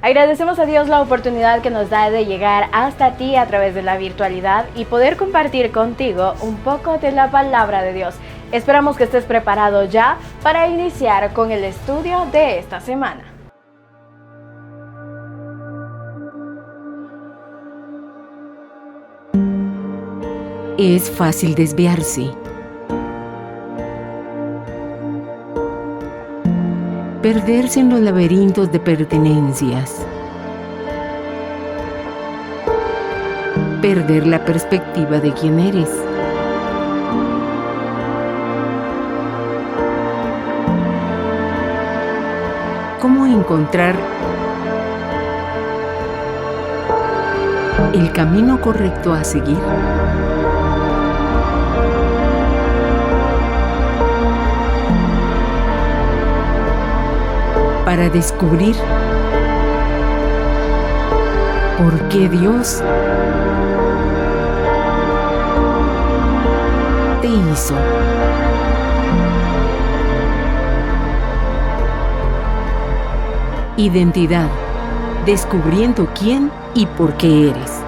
Agradecemos a Dios la oportunidad que nos da de llegar hasta ti a través de la virtualidad y poder compartir contigo un poco de la palabra de Dios. Esperamos que estés preparado ya para iniciar con el estudio de esta semana. Es fácil desviarse. Perderse en los laberintos de pertenencias. Perder la perspectiva de quién eres. ¿Cómo encontrar el camino correcto a seguir? Para descubrir por qué Dios te hizo. Identidad, descubriendo quién y por qué eres.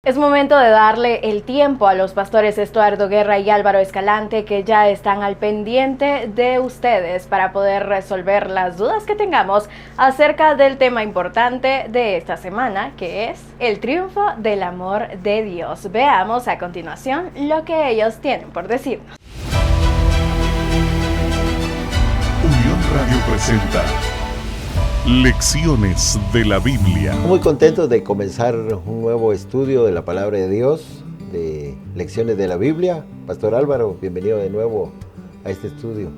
Es momento de darle el tiempo a los pastores Estuardo Guerra y Álvaro Escalante, que ya están al pendiente de ustedes para poder resolver las dudas que tengamos acerca del tema importante de esta semana, que es el triunfo del amor de Dios. Veamos a continuación lo que ellos tienen por decirnos. Unión Radio presenta Lecciones de la Biblia. Muy contentos de comenzar un nuevo estudio de la Palabra de Dios, de Lecciones de la Biblia. Pastor Álvaro, bienvenido de nuevo a este estudio.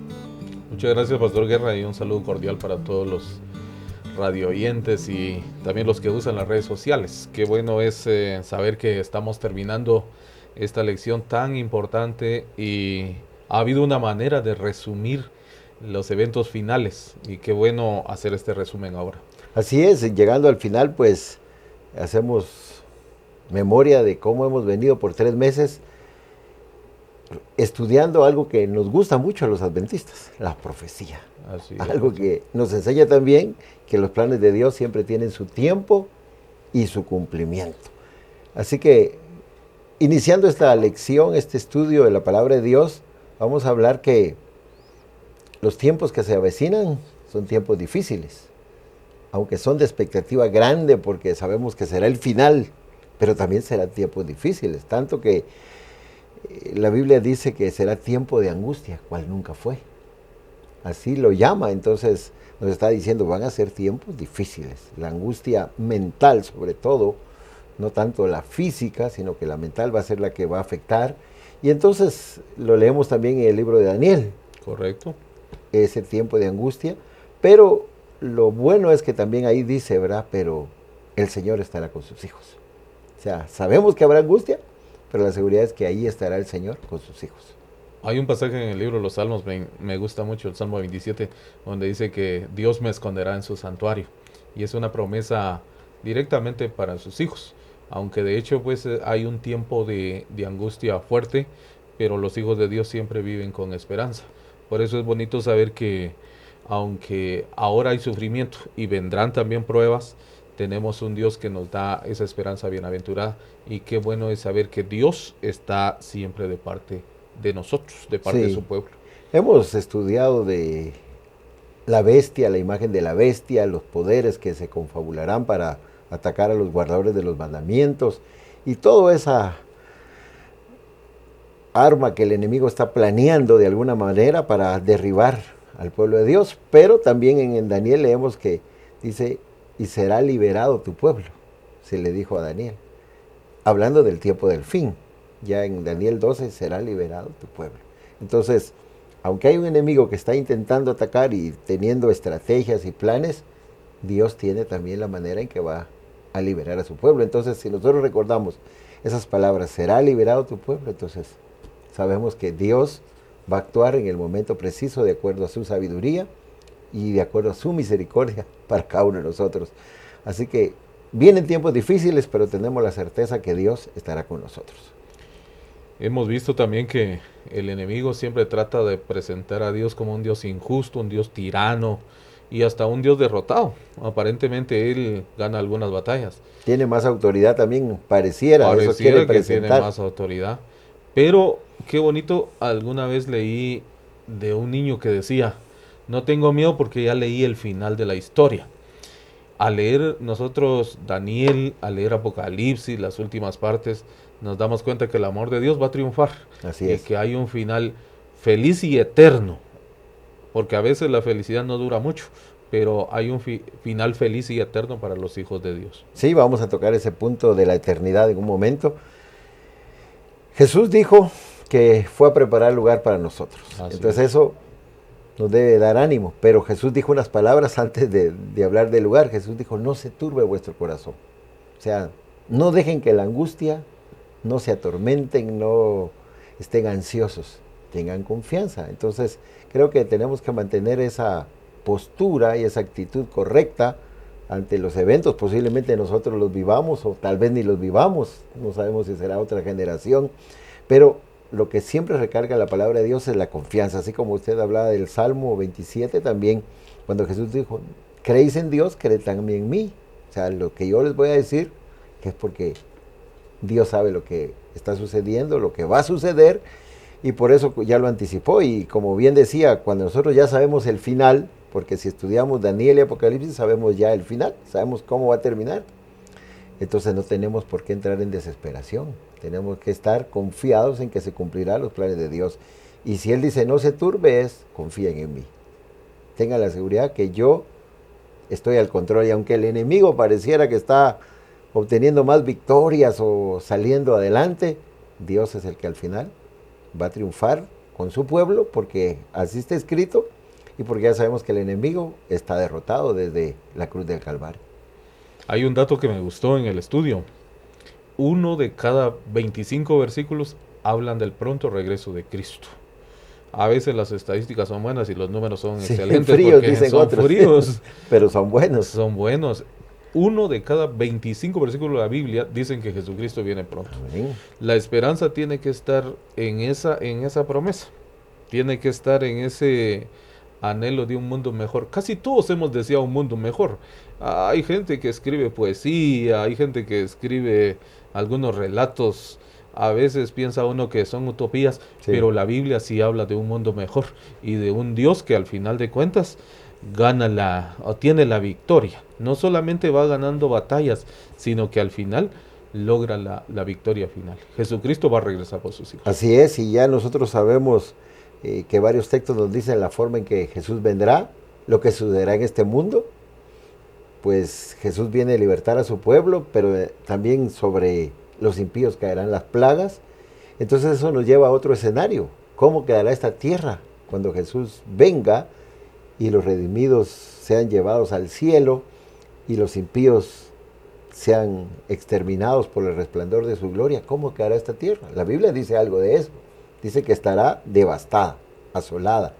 Muchas gracias, Pastor Guerra, y un saludo cordial para todos los radio oyentes y también los que usan las redes sociales. Qué bueno es saber que estamos terminando esta lección tan importante y ha habido una manera de resumir los eventos finales, y qué bueno hacer este resumen ahora. Así es, llegando al final, pues hacemos memoria de cómo hemos venido por 3 meses estudiando algo que nos gusta mucho a los adventistas, la profecía. Así es. Algo que nos enseña también que los planes de Dios siempre tienen su tiempo y su cumplimiento. Así que, iniciando esta lección, este estudio de la palabra de Dios, vamos a hablar que los tiempos que se avecinan son tiempos difíciles, aunque son de expectativa grande porque sabemos que será el final, pero también serán tiempos difíciles, tanto que la Biblia dice que será tiempo de angustia, cual nunca fue. Así lo llama, entonces nos está diciendo, van a ser tiempos difíciles. La angustia mental sobre todo, no tanto la física, sino que la mental va a ser la que va a afectar. Y entonces lo leemos también en el libro de Daniel. Correcto. Ese tiempo de angustia, pero lo bueno es que también ahí dice, ¿verdad? Pero el Señor estará con sus hijos. O sea, sabemos que habrá angustia, pero la seguridad es que ahí estará el Señor con sus hijos. Hay un pasaje en el libro de los Salmos, me gusta mucho, el Salmo 27, donde dice que Dios me esconderá en su santuario, y es una promesa directamente para sus hijos, aunque de hecho pues hay un tiempo de angustia fuerte, pero los hijos de Dios siempre viven con esperanza. Por eso es bonito saber que aunque ahora hay sufrimiento y vendrán también pruebas, tenemos un Dios que nos da esa esperanza bienaventurada, y qué bueno es saber que Dios está siempre de parte de nosotros, de parte de su pueblo. Hemos estudiado de la bestia, la imagen de la bestia, los poderes que se confabularán para atacar a los guardadores de los mandamientos y toda esa arma que el enemigo está planeando de alguna manera para derribar al pueblo de Dios. Pero también en Daniel leemos que dice, y será liberado tu pueblo, se le dijo a Daniel, hablando del tiempo del fin. Ya en Daniel 12, será liberado tu pueblo. Entonces, aunque hay un enemigo que está intentando atacar y teniendo estrategias y planes, Dios tiene también la manera en que va a liberar a su pueblo. Entonces, si nosotros recordamos esas palabras, será liberado tu pueblo, entonces sabemos que Dios va a actuar en el momento preciso de acuerdo a su sabiduría y de acuerdo a su misericordia para cada uno de nosotros. Así que vienen tiempos difíciles, pero tenemos la certeza que Dios estará con nosotros. Hemos visto también que el enemigo siempre trata de presentar a Dios como un Dios injusto, un Dios tirano y hasta un Dios derrotado. Aparentemente él gana algunas batallas. Tiene más autoridad también, pareciera, eso Pareciera quiere que tiene presentar. más autoridad. Pero qué bonito, alguna vez leí de un niño que decía, no tengo miedo porque ya leí el final de la historia. Al leer nosotros Daniel, al leer Apocalipsis, las últimas partes, nos damos cuenta que el amor de Dios va a triunfar Así y es. que hay un final feliz y eterno, porque a veces la felicidad no dura mucho, pero hay un final feliz y eterno para los hijos de Dios. Sí, vamos a tocar ese punto de la eternidad en un momento. Jesús dijo que fue a preparar lugar para nosotros. Así Entonces es. eso nos debe dar ánimo. Pero Jesús dijo unas palabras antes de hablar del lugar. Jesús dijo, no se turbe vuestro corazón. O sea, no dejen que la angustia no se atormenten, no estén ansiosos, tengan confianza. Entonces creo que tenemos que mantener esa postura y esa actitud correcta ante los eventos. Posiblemente nosotros los vivamos o tal vez ni los vivamos, no sabemos si será otra generación, pero lo que siempre recarga la palabra de Dios es la confianza, así como usted hablaba del Salmo 27 también, cuando Jesús dijo, creéis en Dios, creed también en mí. O sea, lo que yo les voy a decir, que es porque Dios sabe lo que está sucediendo, lo que va a suceder, y por eso ya lo anticipó. Y como bien decía, cuando nosotros ya sabemos el final, porque si estudiamos Daniel y Apocalipsis, sabemos ya el final, sabemos cómo va a terminar. Entonces no tenemos por qué entrar en desesperación. Tenemos que estar confiados en que se cumplirán los planes de Dios. Y si Él dice, no se turbe, confíen en mí. Tengan la seguridad que yo estoy al control. Y aunque el enemigo pareciera que está obteniendo más victorias o saliendo adelante, Dios es el que al final va a triunfar con su pueblo, porque así está escrito y porque ya sabemos que el enemigo está derrotado desde la cruz del Calvario. Hay un dato que me gustó en el estudio. 1 de cada 25 versículos hablan del pronto regreso de Cristo. A veces las estadísticas son buenas y los números son excelentes fríos, porque dicen son otros, fríos. pero son buenos. Son buenos. 1 de cada 25 versículos de la Biblia dicen que Jesucristo viene pronto. Amén. La esperanza tiene que estar en esa promesa. Tiene que estar en ese anhelo de un mundo mejor. Casi todos hemos deseado un mundo mejor. Hay gente que escribe poesía, hay gente que escribe algunos relatos. A veces piensa uno que son utopías, Sí. pero la Biblia sí habla de un mundo mejor y de un Dios que al final de cuentas tiene la victoria. No solamente va ganando batallas, sino que al final logra la victoria final. Jesucristo va a regresar por sus hijos. Así es, y ya nosotros sabemos que varios textos nos dicen la forma en que Jesús vendrá, lo que sucederá en este mundo. Pues Jesús viene a libertar a su pueblo, pero también sobre los impíos caerán las plagas. Entonces eso nos lleva a otro escenario. ¿Cómo quedará esta tierra cuando Jesús venga y los redimidos sean llevados al cielo y los impíos sean exterminados por el resplandor de su gloria? ¿Cómo quedará esta tierra? La Biblia dice algo de eso. Dice que estará devastada, asolada.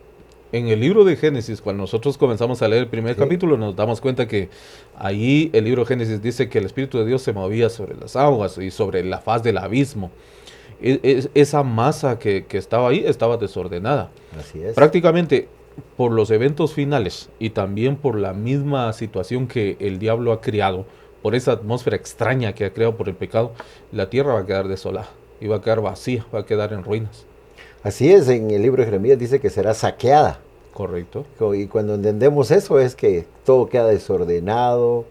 En el libro de Génesis, cuando nosotros comenzamos a leer el primer capítulo, nos damos cuenta que ahí el libro de Génesis dice que el Espíritu de Dios se movía sobre las aguas y sobre la faz del abismo. Esa masa que estaba ahí estaba desordenada. Así es. Prácticamente por los eventos finales y también por la misma situación que el diablo ha creado, por esa atmósfera extraña que ha creado por el pecado, la tierra va a quedar desolada y va a quedar vacía, va a quedar en ruinas. Así es, en el libro de Jeremías dice que será saqueada. Correcto. Y cuando entendemos eso es que todo queda desordenado,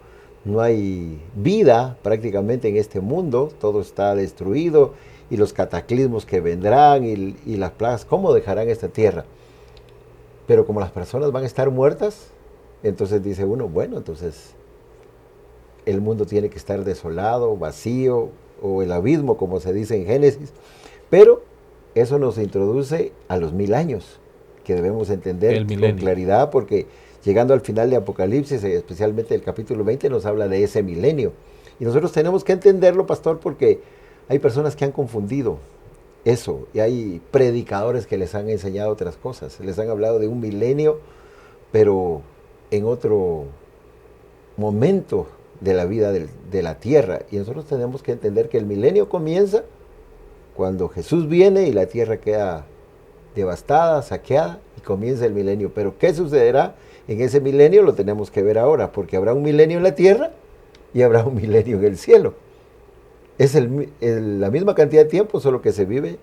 no hay vida prácticamente en este mundo, todo está destruido y los cataclismos que vendrán y las plagas, ¿cómo dejarán esta tierra? Pero como las personas van a estar muertas, entonces dice uno, bueno, entonces el mundo tiene que estar desolado, vacío, o el abismo, como se dice en Génesis, pero eso nos introduce a los 1000 años, que debemos entender con claridad, porque llegando al final de Apocalipsis, especialmente el capítulo 20, nos habla de ese milenio. Y nosotros tenemos que entenderlo, pastor, porque hay personas que han confundido eso, y hay predicadores que les han enseñado otras cosas. Les han hablado de un milenio, pero en otro momento de la vida de la tierra. Y nosotros tenemos que entender que el milenio comienza cuando Jesús viene y la tierra queda devastada, saqueada y comienza el milenio. Pero ¿qué sucederá en ese milenio? Lo tenemos que ver ahora, porque habrá un milenio en la tierra y habrá un milenio en el cielo. Es la misma cantidad de tiempo, solo que se vive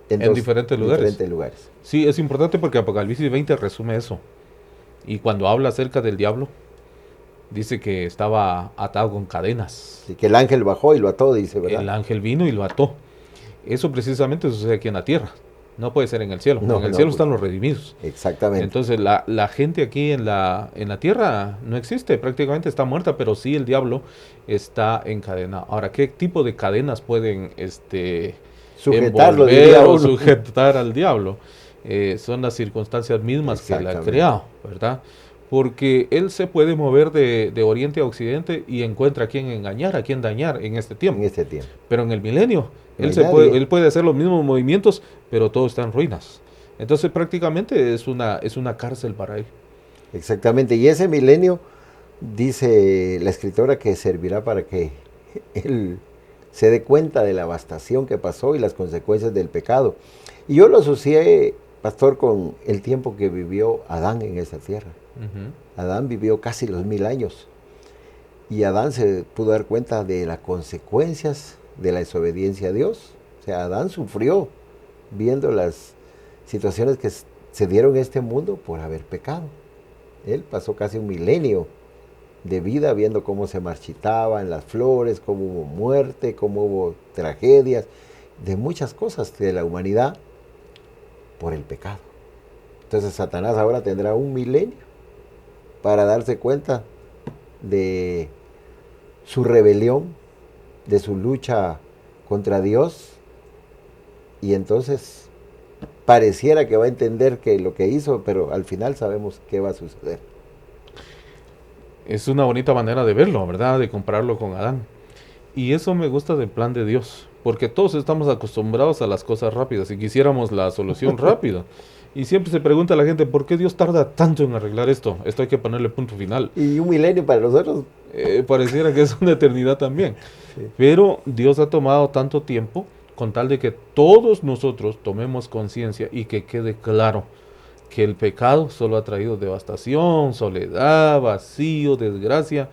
en diferentes lugares. Sí, es importante porque Apocalipsis 20 resume eso. Y cuando habla acerca del diablo, dice que estaba atado con cadenas. Y que el ángel bajó y lo ató, dice, ¿verdad? El ángel vino y lo ató. Eso precisamente sucede aquí en la tierra. No puede ser en el cielo. No, en el no, cielo están los redimidos. Exactamente. Entonces la gente aquí en la tierra no existe, prácticamente está muerta, pero sí el diablo está encadenado. Ahora, ¿qué tipo de cadenas pueden sujetarlo, envolver o sujetar al diablo? Son las circunstancias mismas que él ha creado, ¿verdad? Porque él se puede mover de oriente a occidente y encuentra a quien engañar, a quien dañar en este tiempo. Pero en el milenio, él puede hacer los mismos movimientos, pero todo está en ruinas. Entonces prácticamente es una cárcel para él. Exactamente, y ese milenio, dice la escritora, que servirá para que él se dé cuenta de la devastación que pasó y las consecuencias del pecado. Y yo lo asocié, pastor, con el tiempo que vivió Adán en esa tierra. Adán vivió casi los 1000 años y Adán se pudo dar cuenta de las consecuencias de la desobediencia a Dios. O sea, Adán sufrió viendo las situaciones que se dieron en este mundo por haber pecado. Él pasó casi un milenio de vida viendo cómo se marchitaban las flores, cómo hubo muerte, cómo hubo tragedias, de muchas cosas de la humanidad por el pecado. Entonces Satanás ahora tendrá un milenio para darse cuenta de su rebelión, de su lucha contra Dios, y entonces pareciera que va a entender que lo que hizo, pero al final sabemos qué va a suceder. Es una bonita manera de verlo, ¿verdad? De compararlo con Adán. Y eso me gusta del plan de Dios, porque todos estamos acostumbrados a las cosas rápidas y quisiéramos la solución rápida. Y siempre se pregunta a la gente, ¿por qué Dios tarda tanto en arreglar esto? Esto hay que ponerle punto final. Y un milenio para nosotros. Pareciera que es una eternidad también. Sí. Pero Dios ha tomado tanto tiempo con tal de que todos nosotros tomemos conciencia y que quede claro que el pecado solo ha traído devastación, soledad, vacío, desgracia.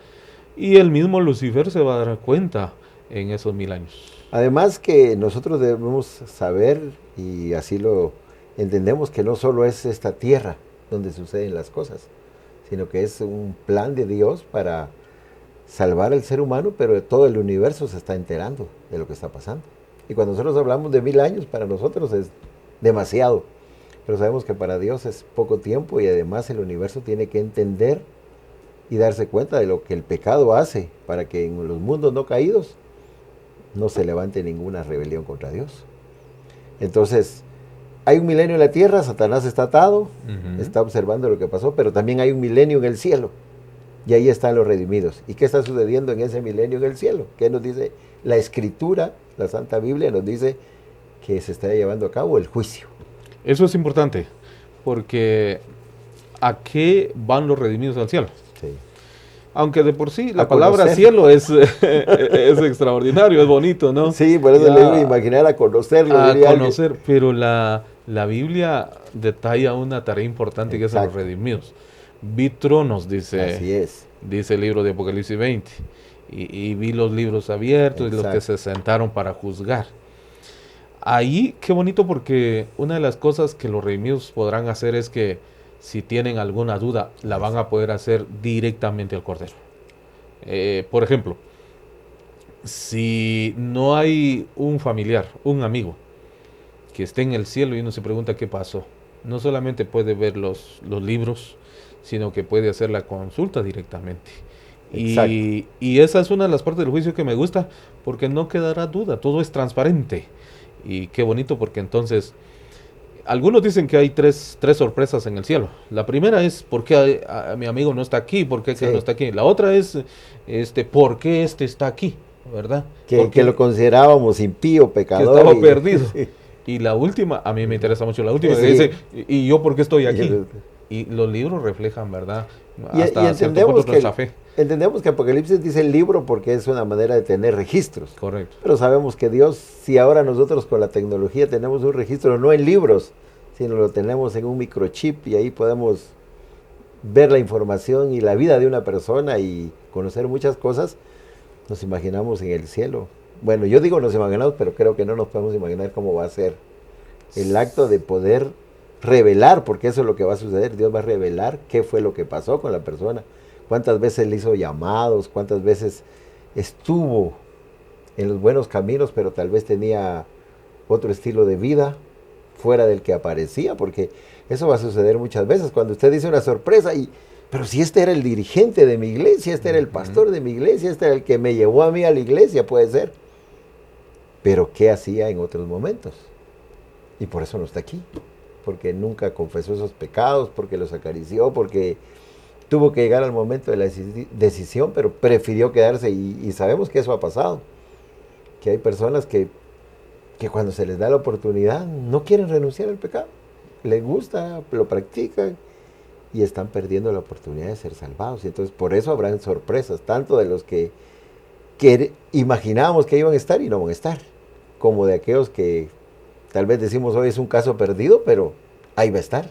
Y el mismo Lucifer se va a dar cuenta en esos 1000 años. Además que nosotros debemos saber, y así lo entendemos, que no solo es esta tierra donde suceden las cosas, sino que es un plan de Dios para salvar al ser humano, pero todo el universo se está enterando de lo que está pasando. Y cuando nosotros hablamos de 1000 años, para nosotros es demasiado, pero sabemos que para Dios es poco tiempo, y además el universo tiene que entender y darse cuenta de lo que el pecado hace para que en los mundos no caídos no se levante ninguna rebelión contra Dios. Entonces, hay un milenio en la tierra, Satanás está atado, está observando lo que pasó, pero también hay un milenio en el cielo, y ahí están los redimidos. ¿Y qué está sucediendo en ese milenio en el cielo? ¿Qué nos dice la Escritura? La Santa Biblia nos dice que se está llevando a cabo el juicio. Eso es importante, porque ¿a qué van los redimidos al cielo? Sí. Aunque de por sí la palabra cielo es extraordinario, es bonito, ¿no? Sí, por eso le digo imaginar a conocerlo. A conocer, pero la Biblia detalla una tarea importante. Exacto. Que es a los redimidos. Vi tronos, dice. Así es. Dice el libro de Apocalipsis 20. Y vi los libros abiertos. Exacto. Y los que se sentaron para juzgar. Ahí, qué bonito, porque una de las cosas que los redimidos podrán hacer es que si tienen alguna duda, la van a poder hacer directamente al Cordero. Por ejemplo, si no hay un familiar, un amigo, que esté en el cielo y uno se pregunta qué pasó, no solamente puede ver los libros, sino que puede hacer la consulta directamente. Y esa es una de las partes del juicio que me gusta, porque no quedará duda, todo es transparente. Y qué bonito, porque entonces algunos dicen que hay tres sorpresas en el cielo. La primera es ¿por qué a mi amigo no está aquí? ¿Por qué no está aquí? La otra es ¿por qué está aquí? ¿Verdad? Que lo considerábamos impío, pecador. Que estaba perdido. Y la última, a mí me interesa mucho la última, que dice, ¿y yo por qué estoy aquí? Y los libros reflejan, ¿verdad? Hasta y entendemos que nuestra fe. Entendemos que Apocalipsis dice el libro porque es una manera de tener registros. Correcto. Pero sabemos que Dios, si ahora nosotros con la tecnología tenemos un registro no en libros, sino lo tenemos en un microchip y ahí podemos ver la información y la vida de una persona y conocer muchas cosas, nos imaginamos en el cielo. Bueno, yo digo nos imaginamos, pero creo que no nos podemos imaginar cómo va a ser el acto de poder revelar, porque eso es lo que va a suceder. Dios va a revelar qué fue lo que pasó con la persona, cuántas veces le hizo llamados, cuántas veces estuvo en los buenos caminos, pero tal vez tenía otro estilo de vida fuera del que aparecía, porque eso va a suceder muchas veces cuando usted dice una sorpresa pero si este era el dirigente de mi iglesia, este era el pastor de mi iglesia, este era el que me llevó a mí a la iglesia, puede ser. Pero ¿qué hacía en otros momentos? Y por eso no está aquí, porque nunca confesó esos pecados, porque los acarició, porque tuvo que llegar al momento de la decisión, pero prefirió quedarse y sabemos que eso ha pasado, que hay personas que cuando se les da la oportunidad no quieren renunciar al pecado, les gusta, lo practican y están perdiendo la oportunidad de ser salvados. Y entonces por eso habrán sorpresas, tanto de los que imaginábamos que iban a estar y no van a estar, como de aquellos que tal vez decimos hoy es un caso perdido, pero ahí va a estar,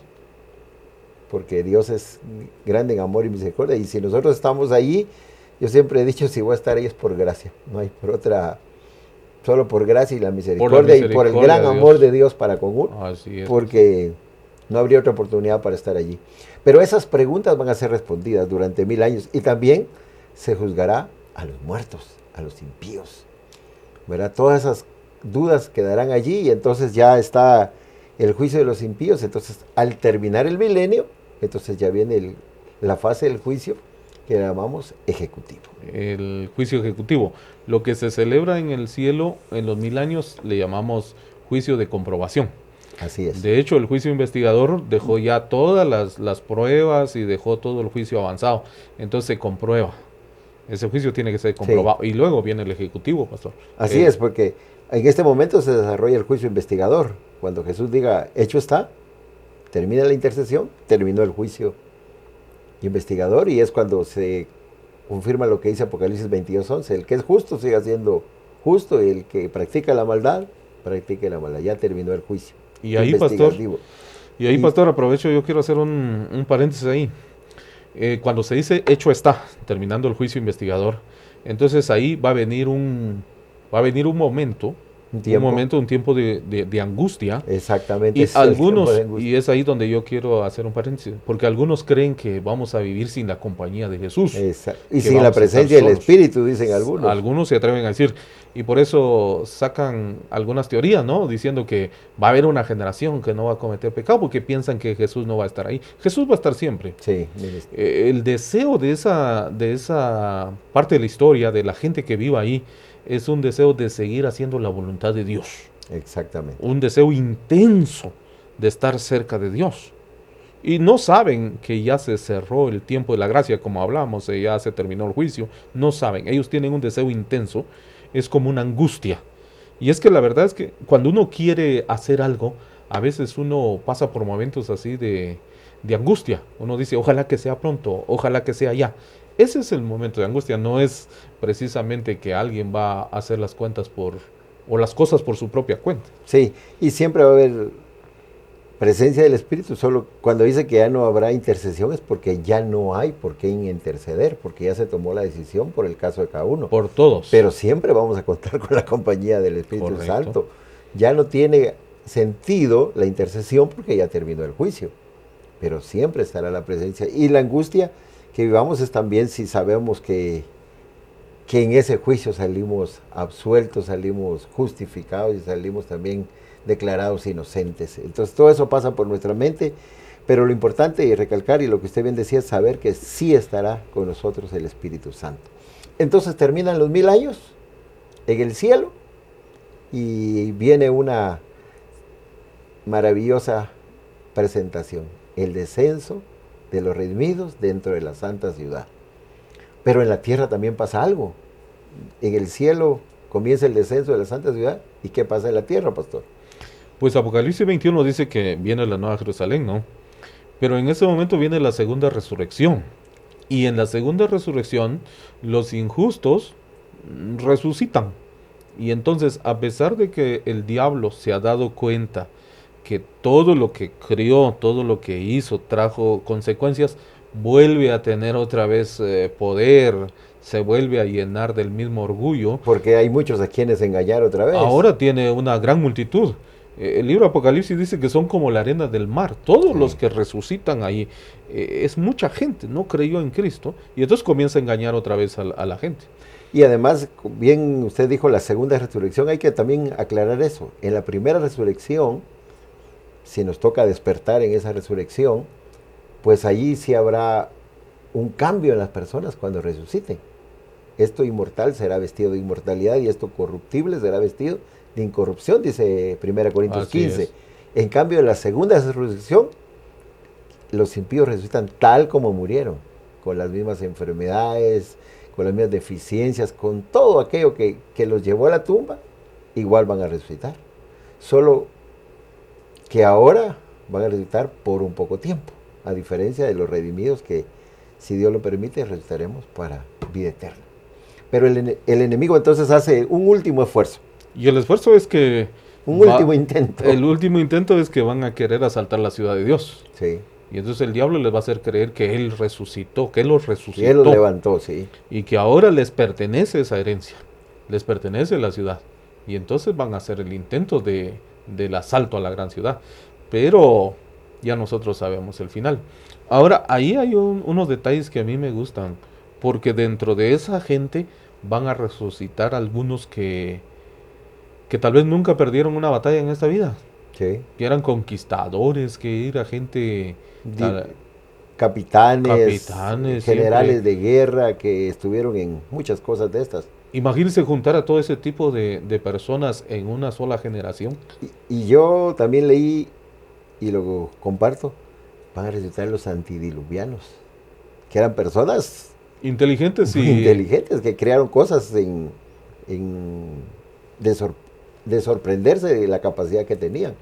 porque Dios es grande en amor y misericordia, y si nosotros estamos ahí, yo siempre he dicho, si voy a estar ahí es por gracia, no hay por otra, solo por gracia y la misericordia, y por el gran amor de Dios para con uno, Así es, porque no habría otra oportunidad para estar allí. Pero esas preguntas van a ser respondidas durante 1000 años, y también se juzgará a los muertos, a los impíos, ¿verdad? Todas esas dudas quedarán allí, y entonces ya está el juicio de los impíos. Entonces, al terminar el milenio, entonces ya viene la fase del juicio que llamamos ejecutivo. El juicio ejecutivo. Lo que se celebra en el cielo en los 1000 años le llamamos juicio de comprobación. Así es. De hecho, el juicio investigador dejó ya todas las pruebas y dejó todo el juicio avanzado. Entonces se comprueba. Ese juicio tiene que ser comprobado. Sí. Y luego viene el ejecutivo, pastor. Así es, porque en este momento se desarrolla el juicio investigador. Cuando Jesús diga, hecho está, termina la intercesión, terminó el juicio investigador, y es cuando se confirma lo que dice Apocalipsis 22:11. El que es justo siga siendo justo, y el que practica la maldad, practique la maldad. Ya terminó el juicio. Y ahí, pastor, aprovecho, yo quiero hacer un paréntesis ahí. Cuando se dice hecho está, terminando el juicio investigador, entonces ahí va a venir un momento, un tiempo de angustia. Exactamente. Y es ahí donde yo quiero hacer un paréntesis, porque algunos creen que vamos a vivir sin la compañía de Jesús. Y sin la presencia del Espíritu, dicen algunos. Algunos se atreven a decir, y por eso sacan algunas teorías, ¿no? Diciendo que va a haber una generación que no va a cometer pecado porque piensan que Jesús no va a estar ahí. Jesús va a estar siempre. Sí. El deseo de esa parte de la historia, de la gente que viva ahí, es un deseo de seguir haciendo la voluntad de Dios. Exactamente. Un deseo intenso de estar cerca de Dios. Y no saben que ya se cerró el tiempo de la gracia, como hablamos, ya se terminó el juicio. No saben. Ellos tienen un deseo intenso. Es como una angustia. Y es que la verdad es que cuando uno quiere hacer algo, a veces uno pasa por momentos así de angustia. Uno dice, ojalá que sea pronto, ojalá que sea ya. Ese es el momento de angustia, no es precisamente que alguien va a hacer las cuentas o las cosas por su propia cuenta. Sí, y siempre va a haber presencia del Espíritu. Solo cuando dice que ya no habrá intercesión es porque ya no hay por qué interceder, porque ya se tomó la decisión por el caso de cada uno. Por todos. Pero siempre vamos a contar con la compañía del Espíritu Santo. Ya no tiene sentido la intercesión porque ya terminó el juicio, pero siempre estará la presencia. Y la angustia que vivamos es también si sabemos que en ese juicio salimos absueltos, salimos justificados y salimos también declarados inocentes. Entonces todo eso pasa por nuestra mente, pero lo importante y recalcar, y lo que usted bien decía, es saber que sí estará con nosotros el Espíritu Santo. Entonces terminan los 1000 años en el cielo y viene una maravillosa presentación, el descenso de los redimidos dentro de la santa ciudad. Pero en la tierra también pasa algo. En el cielo comienza el descenso de la santa ciudad. ¿Y qué pasa en la tierra, pastor? Pues Apocalipsis 21 dice que viene la nueva Jerusalén, ¿no? Pero en ese momento viene la segunda resurrección. Y en la segunda resurrección, los injustos resucitan. Y entonces, a pesar de que el diablo se ha dado cuenta que todo lo que crió, todo lo que hizo, trajo consecuencias, vuelve a tener otra vez poder, se vuelve a llenar del mismo orgullo. Porque hay muchos a quienes engañar otra vez. Ahora tiene una gran multitud. El libro Apocalipsis dice que son como la arena del mar. Todos los que resucitan ahí, es mucha gente, no creyó en Cristo. Y entonces comienza a engañar otra vez a la gente. Y además, bien usted dijo la segunda resurrección, hay que también aclarar eso. En la primera resurrección, si nos toca despertar en esa resurrección, pues allí sí habrá un cambio en las personas cuando resuciten. Esto inmortal será vestido de inmortalidad y esto corruptible será vestido de incorrupción, dice 1 Corintios 15. En cambio, en la segunda resurrección, los impíos resucitan tal como murieron, con las mismas enfermedades, con las mismas deficiencias, con todo aquello que los llevó a la tumba, igual van a resucitar. Solo que ahora van a resucitar por un poco tiempo, a diferencia de los redimidos que, si Dios lo permite, resucitaremos para vida eterna. Pero el enemigo entonces hace un último esfuerzo. Y el esfuerzo es que... último intento. El último intento es que van a querer asaltar la ciudad de Dios. Sí. Y entonces el diablo les va a hacer creer que Él resucitó, que Él los resucitó. Que Él los levantó, sí. Y que ahora les pertenece esa herencia, les pertenece la ciudad. Y entonces van a hacer el intento del asalto a la gran ciudad. Pero ya nosotros sabemos el final. Ahora, ahí hay unos detalles que a mí me gustan, porque dentro de esa gente van a resucitar algunos que tal vez nunca perdieron una batalla en esta vida. Sí. Que eran conquistadores, que era gente... Capitanes, generales siempre. de guerra que estuvieron en muchas cosas de estas. Imagínense juntar a todo ese tipo de personas en una sola generación. Y yo también leí, y lo comparto, van a resucitar los antidiluvianos, que eran personas inteligentes y... inteligentes, que crearon cosas de sorprenderse de la capacidad que tenían.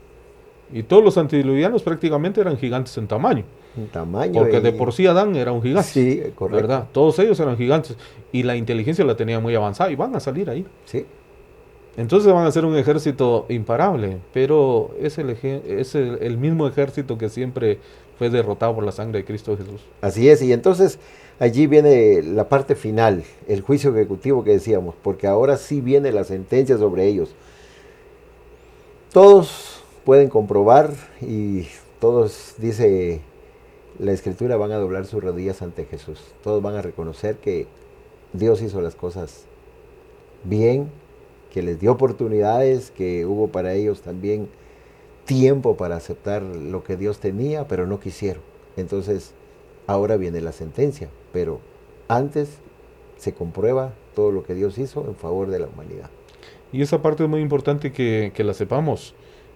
Y todos los antidiluvianos prácticamente eran gigantes en tamaño. En tamaño. Porque de por sí Adán era un gigante. Sí, correcto. ¿Verdad? Todos ellos eran gigantes. Y la inteligencia la tenía muy avanzada y van a salir ahí. Sí. Entonces van a ser un ejército imparable. Pero es el mismo ejército que siempre fue derrotado por la sangre de Cristo Jesús. Así es. Y entonces allí viene la parte final, el juicio ejecutivo que decíamos. Porque ahora sí viene la sentencia sobre ellos. Todos pueden comprobar y todos, dice la Escritura, van a doblar sus rodillas ante Jesús. Todos van a reconocer que Dios hizo las cosas bien, que les dio oportunidades, que hubo para ellos también tiempo para aceptar lo que Dios tenía, pero no quisieron. Entonces, ahora viene la sentencia, pero antes se comprueba todo lo que Dios hizo en favor de la humanidad. Y esa parte es muy importante que la sepamos,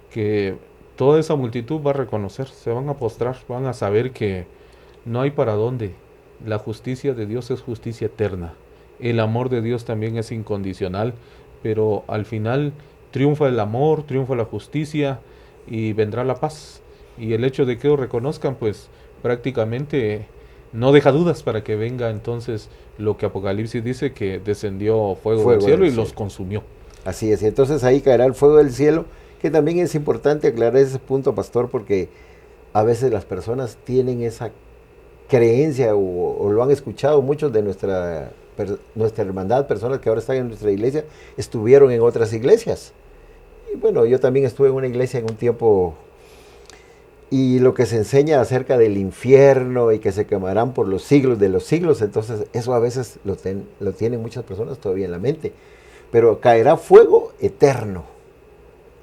que toda esa multitud va a reconocer, se van a postrar, van a saber que no hay para dónde. La justicia de Dios es justicia eterna. El amor de Dios también es incondicional, pero al final triunfa el amor, triunfa la justicia y vendrá la paz. Y el hecho de que lo reconozcan, pues prácticamente no deja dudas para que venga entonces lo que Apocalipsis dice, que descendió fuego del cielo y los consumió. Así es, y entonces ahí caerá el fuego del cielo, que también es importante aclarar ese punto, pastor, porque a veces las personas tienen esa creencia o lo han escuchado, muchos de nuestra hermandad, personas que ahora están en nuestra iglesia, estuvieron en otras iglesias. Y bueno, yo también estuve en una iglesia en un tiempo, y lo que se enseña acerca del infierno y que se quemarán por los siglos de los siglos, entonces eso a veces lo tienen muchas personas todavía en la mente. Pero caerá fuego eterno.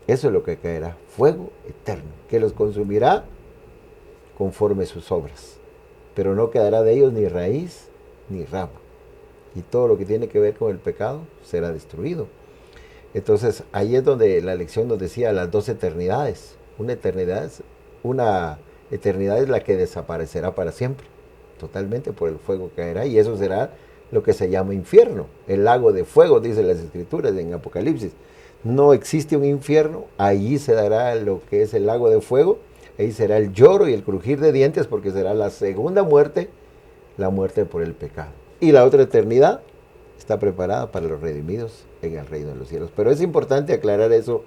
Eso es lo que caerá, fuego eterno, que los consumirá conforme sus obras. Pero no quedará de ellos ni raíz ni rama. Y todo lo que tiene que ver con el pecado será destruido. Entonces, ahí es donde la lección nos decía las dos eternidades. Una eternidad es la que desaparecerá para siempre, totalmente por el fuego que caerá, y eso será lo que se llama infierno, el lago de fuego, dice las Escrituras en Apocalipsis. No existe un infierno, allí se dará lo que es el lago de fuego, ahí será el lloro y el crujir de dientes, porque será la segunda muerte, la muerte por el pecado. Y la otra eternidad está preparada para los redimidos en el reino de los cielos. Pero es importante aclarar eso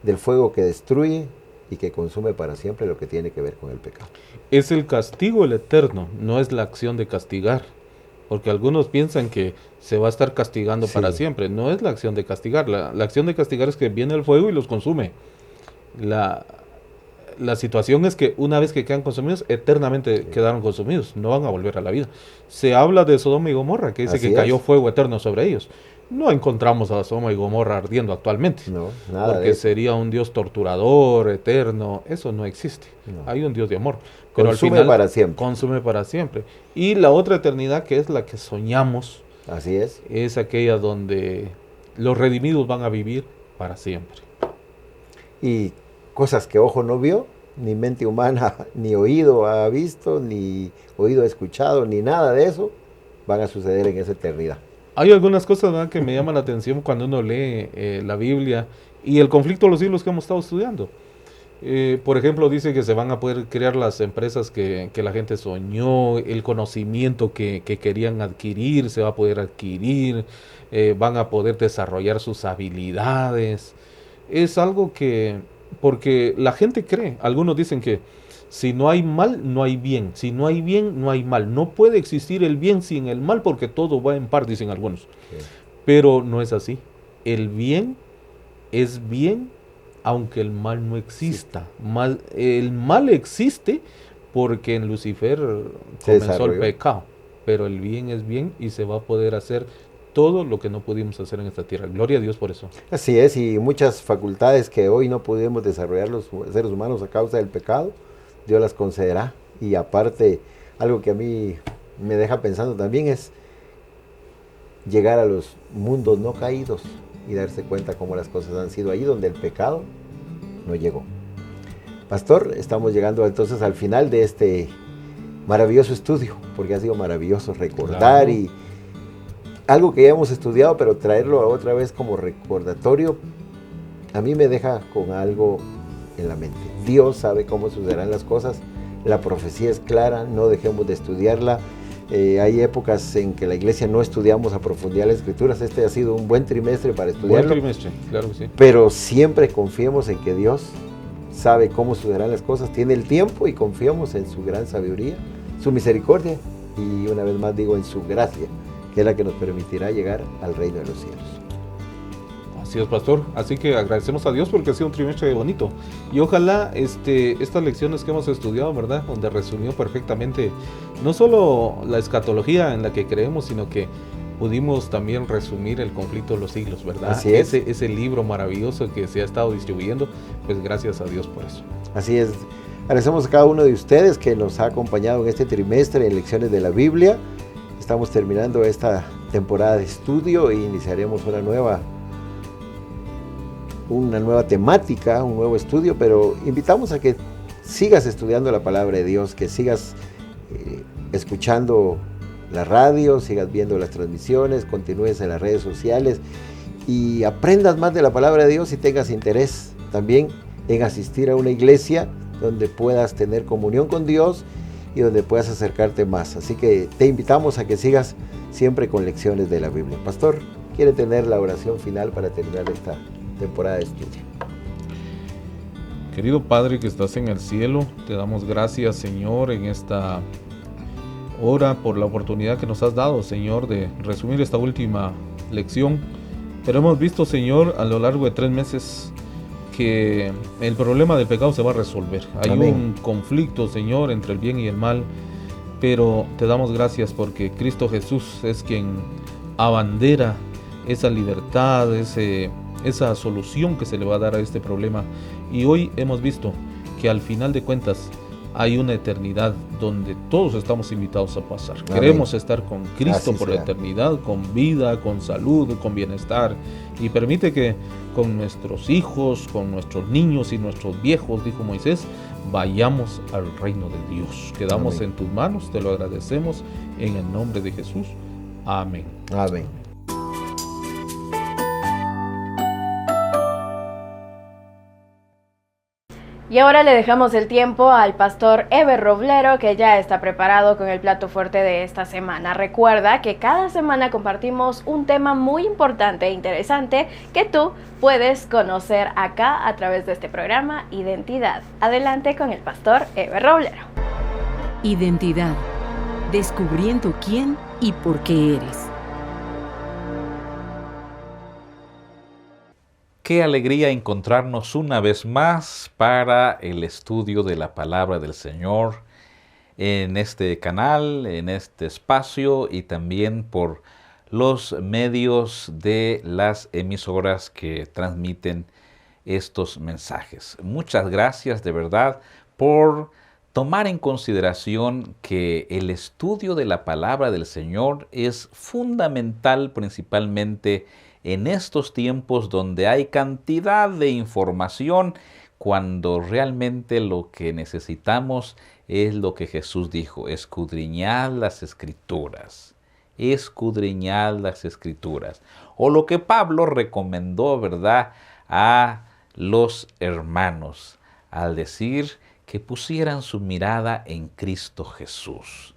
del fuego que destruye y que consume para siempre lo que tiene que ver con el pecado. Es el castigo el eterno, no es la acción de castigar. Porque algunos piensan que se va a estar castigando para siempre. No es la acción de castigar. La acción de castigar es que viene el fuego y los consume. La situación es que una vez que quedan consumidos, eternamente quedaron consumidos. No van a volver a la vida. Se habla de Sodoma y Gomorra, que dice que cayó fuego eterno sobre ellos. No encontramos a Sodoma y Gomorra ardiendo actualmente. No, nada. Porque sería un Dios torturador, eterno. Eso no existe. No. Hay un Dios de amor. Pero consume al final, para siempre. Consume para siempre. Y la otra eternidad, que es la que soñamos. Así es aquella donde los redimidos van a vivir para siempre. Y cosas que ojo no vio, ni mente humana, ni oído ha visto, ni oído ha escuchado, ni nada de eso, van a suceder en esa eternidad. Hay algunas cosas, ¿verdad?, que me llaman la atención cuando uno lee la Biblia y el conflicto de los siglos que hemos estado estudiando. Por ejemplo, dice que se van a poder crear las empresas que la gente soñó, el conocimiento que querían adquirir se va a poder adquirir, van a poder desarrollar sus habilidades. Es algo que, porque la gente cree, algunos dicen que si no hay mal, no hay bien, si no hay bien, no hay mal. No puede existir el bien sin el mal porque todo va en par, dicen algunos. Sí. Pero no es así. El bien es bien aunque el mal no exista. El mal existe porque en Lucifer comenzó el pecado, pero el bien es bien y se va a poder hacer todo lo que no pudimos hacer en esta tierra. Gloria a Dios por eso. Así es, y muchas facultades que hoy no pudimos desarrollar los seres humanos a causa del pecado, Dios las concederá. Y aparte, algo que a mí me deja pensando también es llegar a los mundos no caídos y darse cuenta cómo las cosas han sido allí donde el pecado no llegó. Pastor, estamos llegando entonces al final de este maravilloso estudio, porque ha sido maravilloso recordar, y algo que ya hemos estudiado, pero traerlo otra vez como recordatorio, a mí me deja con algo en la mente. Dios sabe cómo sucederán las cosas, la profecía es clara, no dejemos de estudiarla. Hay épocas en que la iglesia no estudiamos a profundidad las escrituras. Este ha sido un buen trimestre para estudiarlo. Buen trimestre, claro que sí. Pero siempre confiemos en que Dios sabe cómo sucederán las cosas, tiene el tiempo, y confiamos en su gran sabiduría, su misericordia, y una vez más digo en su gracia, que es la que nos permitirá llegar al reino de los cielos. Así es, pastor. Así que agradecemos a Dios porque ha sido un trimestre bonito. Y ojalá estas lecciones que hemos estudiado, ¿verdad?, donde resumió perfectamente no solo la escatología en la que creemos, sino que pudimos también resumir el conflicto de los siglos, ¿verdad? Así es. Ese libro maravilloso que se ha estado distribuyendo, pues gracias a Dios por eso. Así es. Agradecemos a cada uno de ustedes que nos ha acompañado en este trimestre en Lecciones de la Biblia. Estamos terminando esta temporada de estudio e iniciaremos una nueva temática, un nuevo estudio, pero invitamos a que sigas estudiando la palabra de Dios, que sigas escuchando la radio, sigas viendo las transmisiones, continúes en las redes sociales y aprendas más de la palabra de Dios, y tengas interés también en asistir a una iglesia donde puedas tener comunión con Dios y donde puedas acercarte más. Así que te invitamos a que sigas siempre con Lecciones de la Biblia. Pastor, ¿quiere tener la oración final para terminar esta temporada de estudio? Querido Padre que estás en el cielo, te damos gracias, Señor, en esta hora por la oportunidad que nos has dado, Señor, de resumir esta última lección. Pero hemos visto, Señor, a lo largo de 3 meses que el problema del pecado se va a resolver. Hay un conflicto, Señor, entre el bien y el mal, pero te damos gracias porque Cristo Jesús es quien abandera esa libertad, esa solución que se le va a dar a este problema. Y hoy hemos visto que al final de cuentas hay una eternidad donde todos estamos invitados a pasar. Amén. Queremos estar con Cristo por la eternidad, con vida, con salud, con bienestar. Y permite que con nuestros hijos, con nuestros niños y nuestros viejos, dijo Moisés, vayamos al reino de Dios. Quedamos en tus manos, te lo agradecemos en el nombre de Jesús. Amén. Amén. Y Y ahora le dejamos el tiempo al pastor Eber Roblero, que ya está preparado con el plato fuerte de esta semana. Recuerda que cada semana compartimos un tema muy importante e interesante que tú puedes conocer acá a través de este programa Identidad. Adelante con el pastor Eber Roblero. Identidad. Descubriendo quién y por qué eres. Qué alegría encontrarnos una vez más para el estudio de la palabra del Señor en este canal, en este espacio y también por los medios de las emisoras que transmiten estos mensajes. Muchas gracias de verdad por tomar en consideración que el estudio de la palabra del Señor es fundamental principalmente en estos tiempos donde hay cantidad de información, cuando realmente lo que necesitamos es lo que Jesús dijo: escudriñad las Escrituras, escudriñad las Escrituras. O lo que Pablo recomendó, ¿verdad?, a los hermanos, al decir que pusieran su mirada en Cristo Jesús.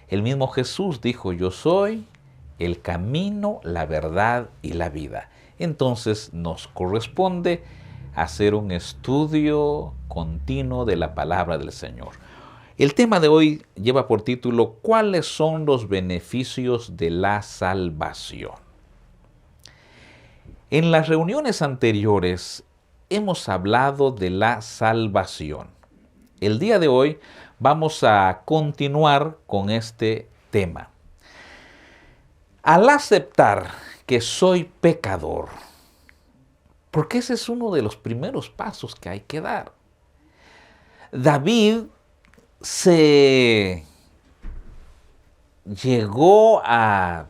El mismo Jesús dijo: yo soy el camino, la verdad y la vida. Entonces nos corresponde hacer un estudio continuo de la palabra del Señor. El tema de hoy lleva por título: ¿cuáles son los beneficios de la salvación? En las reuniones anteriores hemos hablado de la salvación. El día de hoy vamos a continuar con este tema. Al aceptar que soy pecador, porque ese es uno de los primeros pasos que hay que dar. David se llegó a,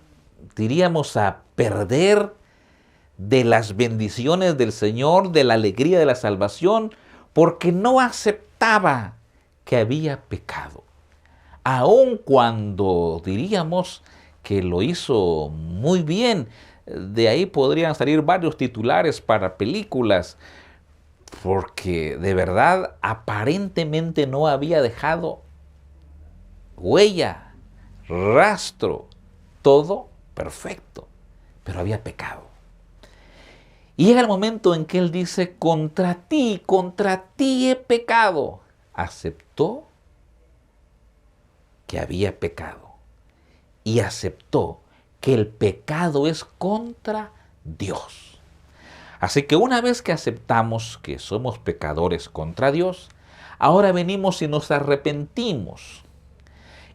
diríamos, a perder de las bendiciones del Señor, de la alegría de la salvación, porque no aceptaba que había pecado. Aun cuando diríamos que lo hizo muy bien, de ahí podrían salir varios titulares para películas, porque de verdad aparentemente no había dejado huella, rastro, todo perfecto, pero había pecado. Y llega el momento en que él dice: contra ti he pecado. Aceptó que había pecado y aceptó que el pecado es contra Dios. Así que una vez que aceptamos que somos pecadores contra Dios, ahora venimos y nos arrepentimos.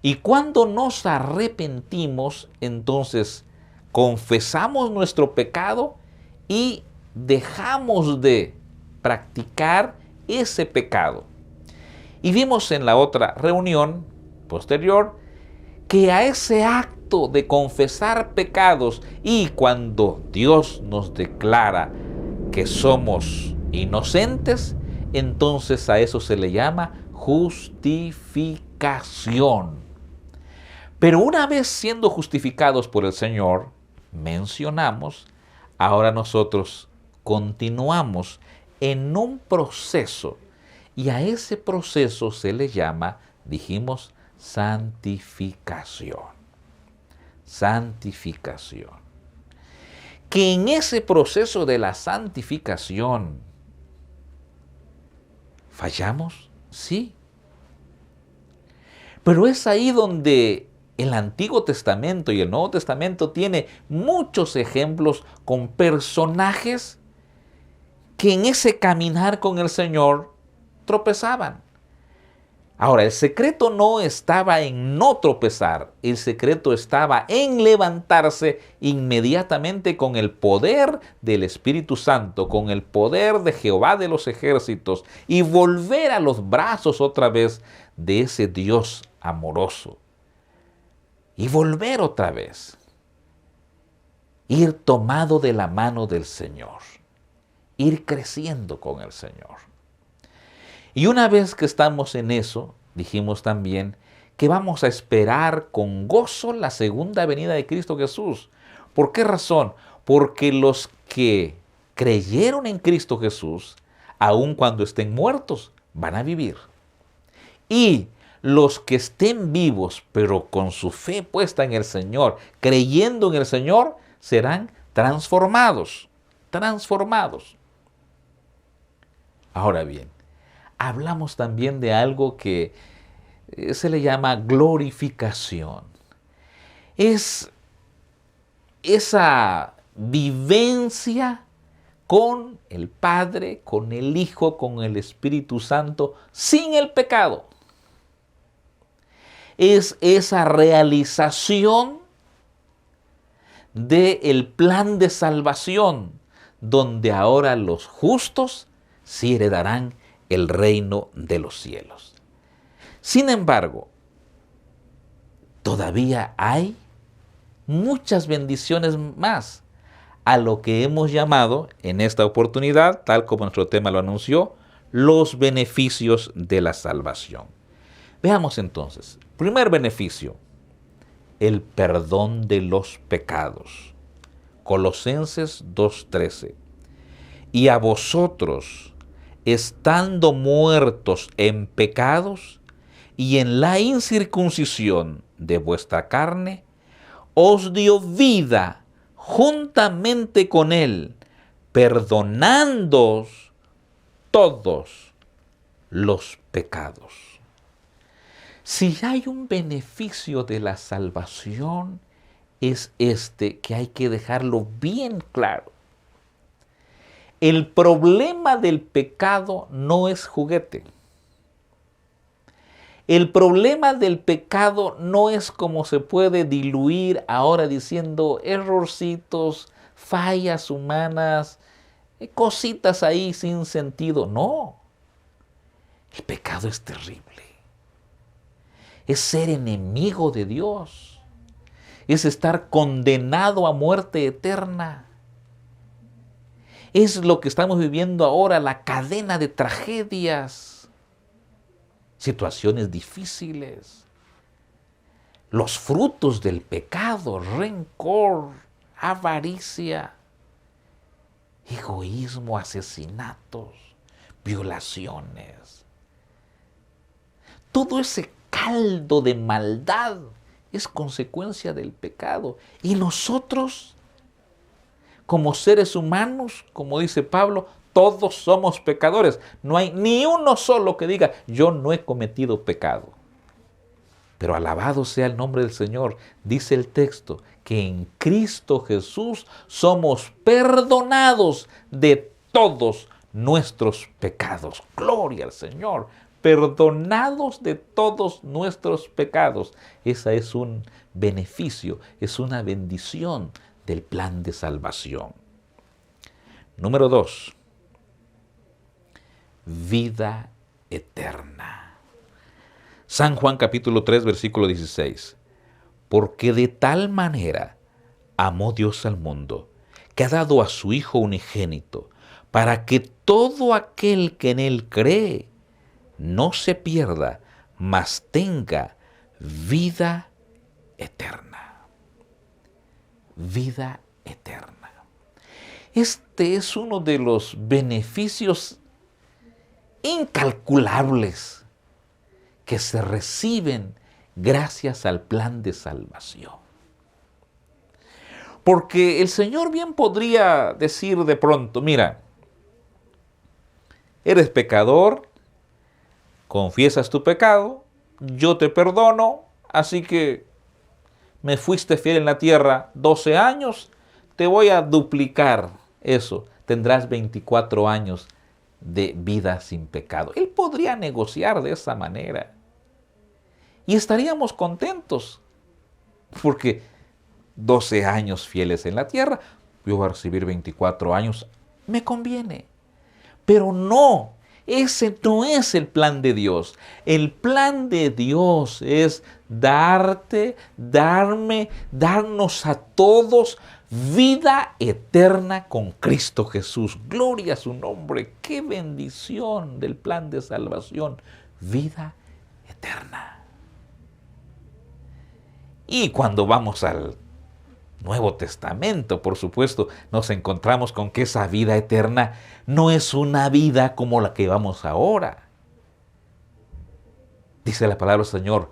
Y cuando nos arrepentimos, entonces confesamos nuestro pecado y dejamos de practicar ese pecado. Y vimos en la otra reunión posterior que a ese acto de confesar pecados, y cuando Dios nos declara que somos inocentes, entonces a eso se le llama justificación. Pero una vez siendo justificados por el Señor, mencionamos, ahora nosotros continuamos en un proceso, y a ese proceso se le llama, dijimos, santificación. Santificación. Que en ese proceso de la santificación, ¿fallamos? Sí. Pero es ahí donde el Antiguo Testamento y el Nuevo Testamento tiene muchos ejemplos con personajes que en ese caminar con el Señor tropezaban. Ahora, el secreto no estaba en no tropezar, el secreto estaba en levantarse inmediatamente con el poder del Espíritu Santo, con el poder de Jehová de los ejércitos, y volver a los brazos otra vez de ese Dios amoroso. Y volver otra vez. Ir tomado de la mano del Señor. Ir creciendo con el Señor. Y una vez que estamos en eso, dijimos también que vamos a esperar con gozo la segunda venida de Cristo Jesús. ¿Por qué razón? Porque los que creyeron en Cristo Jesús, aun cuando estén muertos, van a vivir. Y los que estén vivos, pero con su fe puesta en el Señor, creyendo en el Señor, serán transformados. Transformados. Ahora bien, hablamos también de algo que se le llama glorificación. Es esa vivencia con el Padre, con el Hijo, con el Espíritu Santo, sin el pecado. Es esa realización del plan de salvación, donde ahora los justos sí heredarán el reino de los cielos. Sin embargo, todavía hay muchas bendiciones más a lo que hemos llamado en esta oportunidad, tal como nuestro tema lo anunció, los beneficios de la salvación. Veamos entonces, primer beneficio, el perdón de los pecados. Colosenses 2:13. Y a vosotros, estando muertos en pecados y en la incircuncisión de vuestra carne, os dio vida juntamente con él, perdonándoos todos los pecados. Si hay un beneficio de la salvación, es este que hay que dejarlo bien claro. El problema del pecado no es juguete. El problema del pecado no es como se puede diluir ahora diciendo errorcitos, fallas humanas, cositas ahí sin sentido. No, el pecado es terrible. Es ser enemigo de Dios. Es estar condenado a muerte eterna. Es lo que estamos viviendo ahora, la cadena de tragedias, situaciones difíciles, los frutos del pecado, rencor, avaricia, egoísmo, asesinatos, violaciones. Todo ese caldo de maldad es consecuencia del pecado. Y nosotros, como seres humanos, como dice Pablo, todos somos pecadores. No hay ni uno solo que diga, yo no he cometido pecado. Pero alabado sea el nombre del Señor. Dice el texto que en Cristo Jesús somos perdonados de todos nuestros pecados. Gloria al Señor. Perdonados de todos nuestros pecados. Ese es un beneficio, es una bendición del plan de salvación. Número 2. Vida eterna. San Juan capítulo 3, versículo 16. Porque de tal manera amó Dios al mundo, que ha dado a su Hijo unigénito, para que todo aquel que en él cree no se pierda, mas tenga vida eterna. Vida eterna. Este es uno de los beneficios incalculables que se reciben gracias al plan de salvación. Porque el Señor bien podría decir de pronto, mira, eres pecador, confiesas tu pecado, yo te perdono, así que me fuiste fiel en la tierra 12 años, te voy a duplicar eso, tendrás 24 años de vida sin pecado. Él podría negociar de esa manera y estaríamos contentos, porque 12 años fieles en la tierra, yo voy a recibir 24 años, me conviene. Pero no, ese no es el plan de Dios. El plan de Dios es darnos a todos vida eterna con Cristo Jesús. Gloria a su nombre. Qué bendición del plan de salvación. Vida eterna. Y cuando vamos al Nuevo Testamento, por supuesto, nos encontramos con que esa vida eterna no es una vida como la que vamos ahora. Dice la palabra del Señor,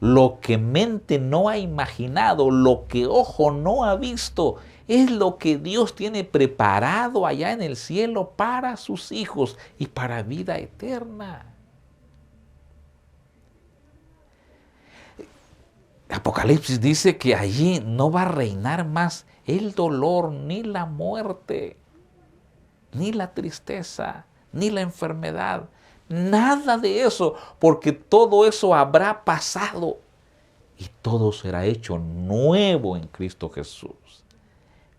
lo que mente no ha imaginado, lo que ojo no ha visto, es lo que Dios tiene preparado allá en el cielo para sus hijos y para vida eterna. Apocalipsis dice que allí no va a reinar más el dolor, ni la muerte, ni la tristeza, ni la enfermedad. Nada de eso, porque todo eso habrá pasado y todo será hecho nuevo en Cristo Jesús.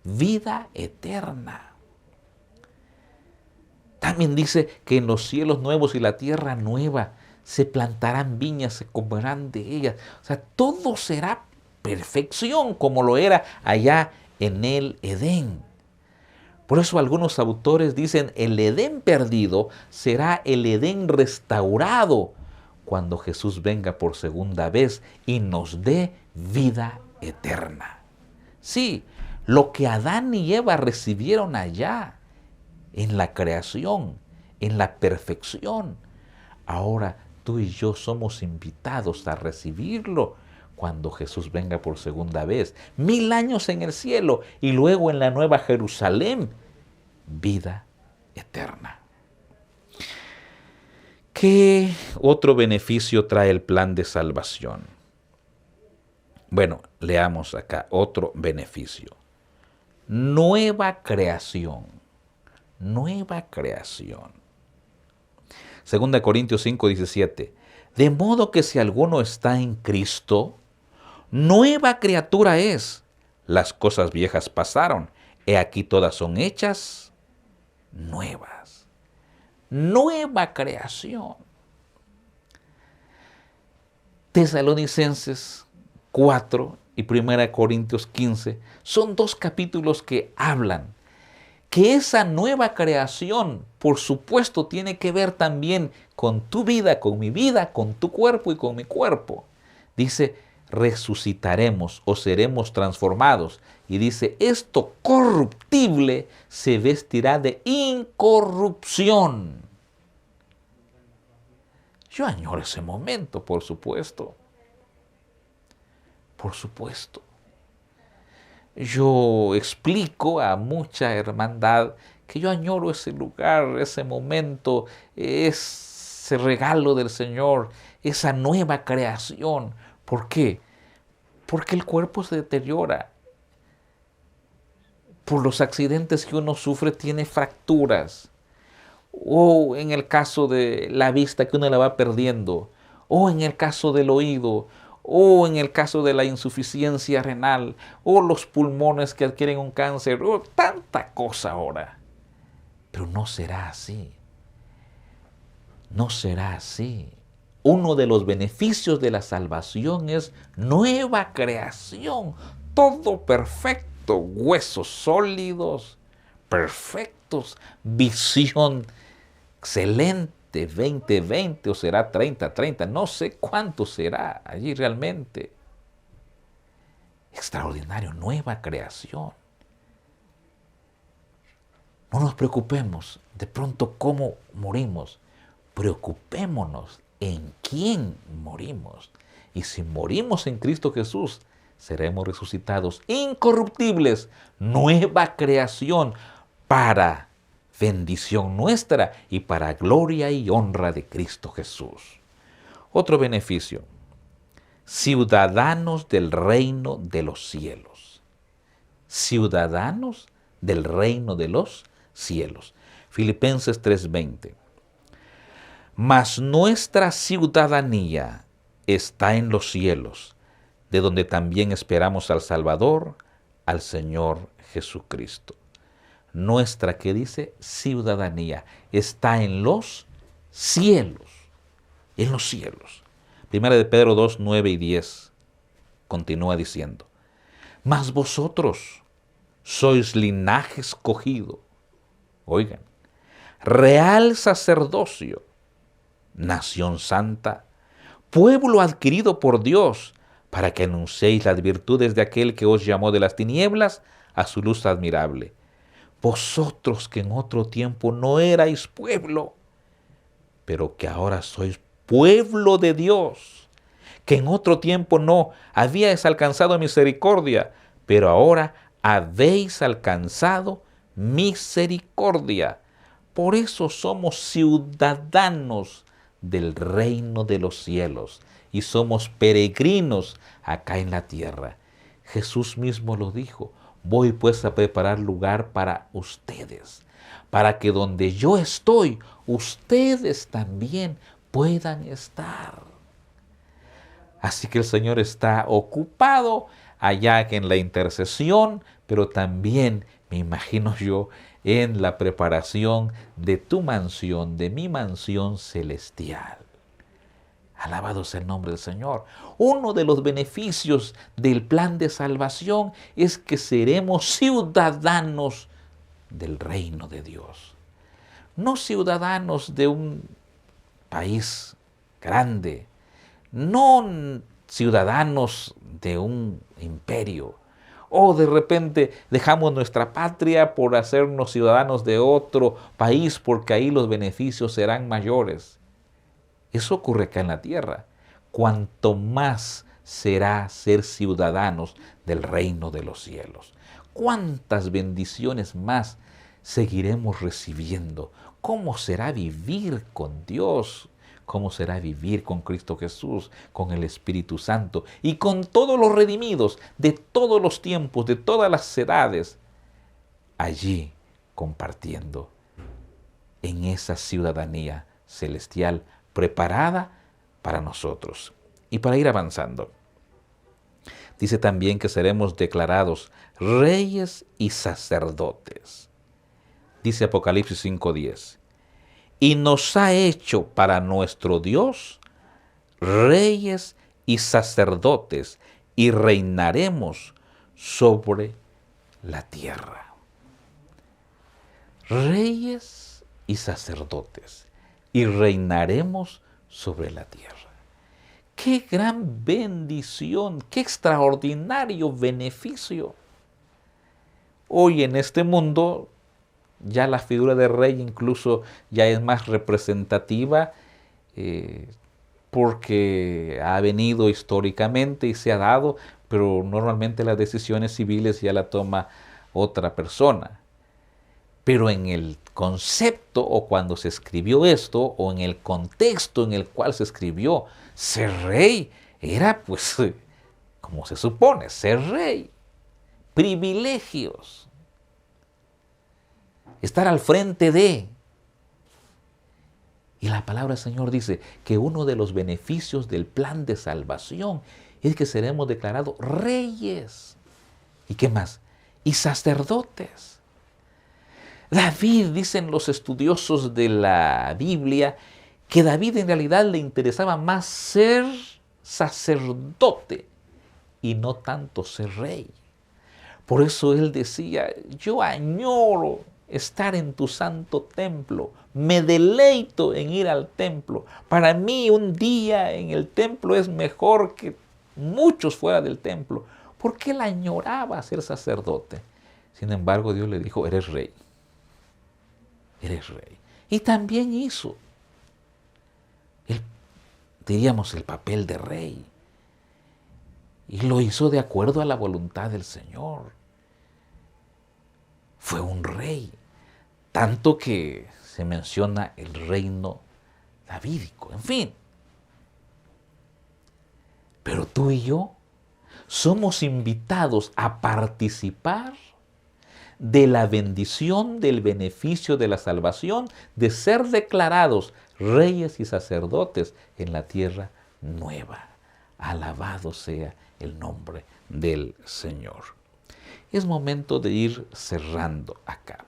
Vida eterna. También dice que en los cielos nuevos y la tierra nueva se plantarán viñas, se comerán de ellas. O sea, todo será perfección como lo era allá en el Edén. Por eso algunos autores dicen, el Edén perdido será el Edén restaurado cuando Jesús venga por segunda vez y nos dé vida eterna. Sí, lo que Adán y Eva recibieron allá, en la creación, en la perfección, ahora tú y yo somos invitados a recibirlo cuando Jesús venga por segunda vez. 1000 años en el cielo y luego en la Nueva Jerusalén, vida eterna. ¿Qué otro beneficio trae el plan de salvación? Bueno, leamos acá otro beneficio. Nueva creación. Nueva creación. 2 Corintios 5:17. De modo que si alguno está en Cristo, nueva criatura es. Las cosas viejas pasaron, he aquí todas son hechas nuevas. Nueva creación. Tesalonicenses 4 y 1 Corintios 15 son 2 capítulos que hablan que esa nueva creación, por supuesto, tiene que ver también con tu vida, con mi vida, con tu cuerpo y con mi cuerpo. Dice, resucitaremos o seremos transformados. Y dice, esto corruptible se vestirá de incorrupción. Yo añoro ese momento, por supuesto. Por supuesto. Yo explico a mucha hermandad que yo añoro ese lugar, ese momento, ese regalo del Señor, esa nueva creación. ¿Por qué? Porque el cuerpo se deteriora. Por los accidentes que uno sufre tiene fracturas. O en el caso de la vista que uno la va perdiendo. O en el caso del oído. O en el caso de la insuficiencia renal, o los pulmones que adquieren un cáncer, o tanta cosa ahora. Pero no será así. No será así. Uno de los beneficios de la salvación es nueva creación. Todo perfecto, huesos sólidos, perfectos, visión excelente. 20-20 o será 30-30, no sé cuánto será allí realmente. Extraordinario, nueva creación. No nos preocupemos de pronto cómo morimos, preocupémonos en quién morimos. Y si morimos en Cristo Jesús, seremos resucitados incorruptibles, nueva creación para bendición nuestra y para gloria y honra de Cristo Jesús. Otro beneficio, ciudadanos del reino de los cielos. Ciudadanos del reino de los cielos. Filipenses 3:20. Mas nuestra ciudadanía está en los cielos, de donde también esperamos al Salvador, al Señor Jesucristo. Nuestra, que dice, ciudadanía está en los cielos. En los cielos. Primera de Pedro 2, 9 y 10 continúa diciendo, mas vosotros sois linaje escogido, oigan, real sacerdocio, nación santa, pueblo adquirido por Dios, para que anunciéis las virtudes de aquel que os llamó de las tinieblas a su luz admirable. Vosotros que en otro tiempo no erais pueblo, pero que ahora sois pueblo de Dios, que en otro tiempo no habíais alcanzado misericordia, pero ahora habéis alcanzado misericordia. Por eso somos ciudadanos del reino de los cielos y somos peregrinos acá en la tierra. Jesús mismo lo dijo: voy pues a preparar lugar para ustedes, para que donde yo estoy, ustedes también puedan estar. Así que el Señor está ocupado allá en la intercesión, pero también, me imagino yo, en la preparación de tu mansión, de mi mansión celestial. Alabado sea el nombre del Señor. Uno de los beneficios del plan de salvación es que seremos ciudadanos del reino de Dios. No ciudadanos de un país grande, no ciudadanos de un imperio, o de repente dejamos nuestra patria por hacernos ciudadanos de otro país porque ahí los beneficios serán mayores. Eso ocurre acá en la tierra. Cuanto más será ser ciudadanos del reino de los cielos. Cuántas bendiciones más seguiremos recibiendo. ¿Cómo será vivir con Dios? ¿Cómo será vivir con Cristo Jesús, con el Espíritu Santo y con todos los redimidos de todos los tiempos, de todas las edades, allí compartiendo en esa ciudadanía celestial preparada para nosotros? Y para ir avanzando, dice también que seremos declarados reyes y sacerdotes. Dice Apocalipsis 5:10. Y nos ha hecho para nuestro Dios reyes y sacerdotes, y reinaremos sobre la tierra. Reyes y sacerdotes, y reinaremos sobre la tierra. ¡Qué gran bendición! ¡Qué extraordinario beneficio! Hoy en este mundo ya la figura de rey incluso ya es más representativa porque ha venido históricamente y se ha dado, pero normalmente las decisiones civiles ya la toma otra persona. Pero en el concepto o cuando se escribió esto o en el contexto en el cual se escribió, ser rey era pues como se supone, ser rey, privilegios. Estar al frente de. Y la palabra del Señor dice que uno de los beneficios del plan de salvación es que seremos declarados reyes. ¿Y qué más? Y sacerdotes. David, dicen los estudiosos de la Biblia, que David en realidad le interesaba más ser sacerdote y no tanto ser rey. Por eso él decía: yo añoro estar en tu santo templo, me deleito en ir al templo. Para mí un día en el templo es mejor que muchos fuera del templo, porque él añoraba ser sacerdote. Sin embargo, Dios le dijo: eres rey, eres rey. Y también hizo, diríamos, el papel de rey. Y lo hizo de acuerdo a la voluntad del Señor. Fue un rey, tanto que se menciona el reino davídico, en fin. Pero tú y yo somos invitados a participar de la bendición, del beneficio de la salvación, de ser declarados reyes y sacerdotes en la tierra nueva. Alabado sea el nombre del Señor. Es momento de ir cerrando acá.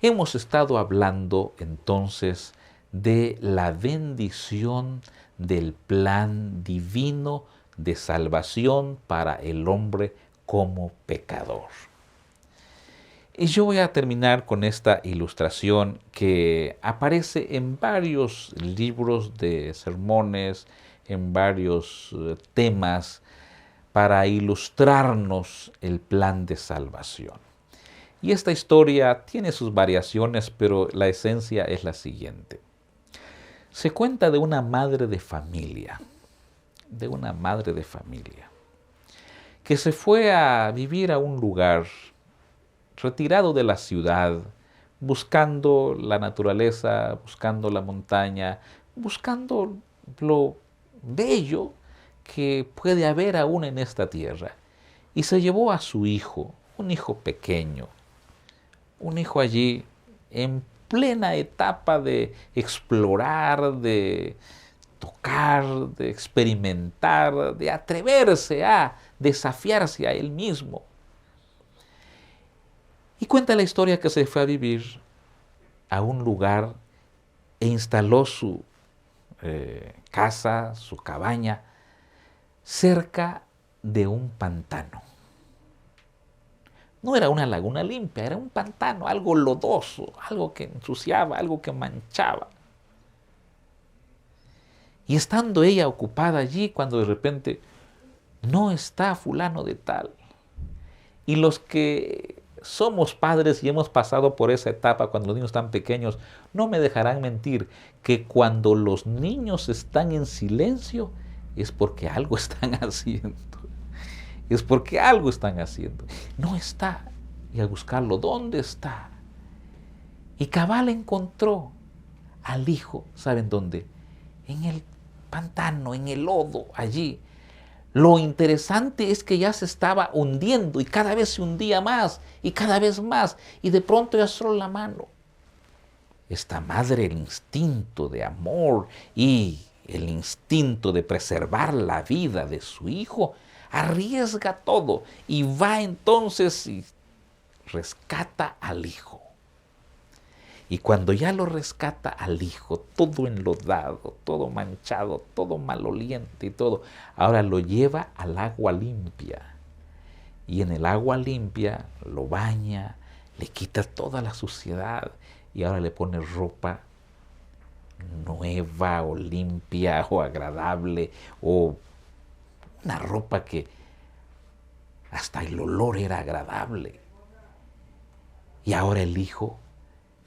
Hemos estado hablando entonces de la bendición del plan divino de salvación para el hombre como pecador. Y yo voy a terminar con esta ilustración que aparece en varios libros de sermones, en varios temas, para ilustrarnos el plan de salvación. Y esta historia tiene sus variaciones, pero la esencia es la siguiente. Se cuenta de una madre de familia, que se fue a vivir a un lugar retirado de la ciudad, buscando la naturaleza, buscando la montaña, buscando lo bello que puede haber aún en esta tierra. Y se llevó a su hijo, un hijo pequeño, un hijo allí en plena etapa de explorar, de tocar, de experimentar, de atreverse a desafiarse a él mismo. Y cuenta la historia que se fue a vivir a un lugar e instaló su casa, su cabaña, cerca de un pantano. No era una laguna limpia, era un pantano, algo lodoso, algo que ensuciaba, algo que manchaba. Y estando ella ocupada allí, cuando de repente no está fulano de tal. Y los que somos padres y hemos pasado por esa etapa cuando los niños están pequeños, no me dejarán mentir que cuando los niños están en silencio es porque algo están haciendo. Es porque algo están haciendo. No está. Y al buscarlo, ¿dónde está? Y cabal encontró al hijo, ¿saben dónde? En el pantano, en el lodo, allí. Lo interesante es que ya se estaba hundiendo y cada vez se hundía más y cada vez más. Y de pronto ya solo la mano. Esta madre, el instinto de amor y el instinto de preservar la vida de su hijo, arriesga todo y va entonces y rescata al hijo. Y cuando ya lo rescata al hijo, todo enlodado, todo manchado, todo maloliente y todo, ahora lo lleva al agua limpia. Y en el agua limpia lo baña, le quita toda la suciedad y ahora le pone ropa nueva o limpia o agradable o una ropa que hasta el olor era agradable. Y ahora el hijo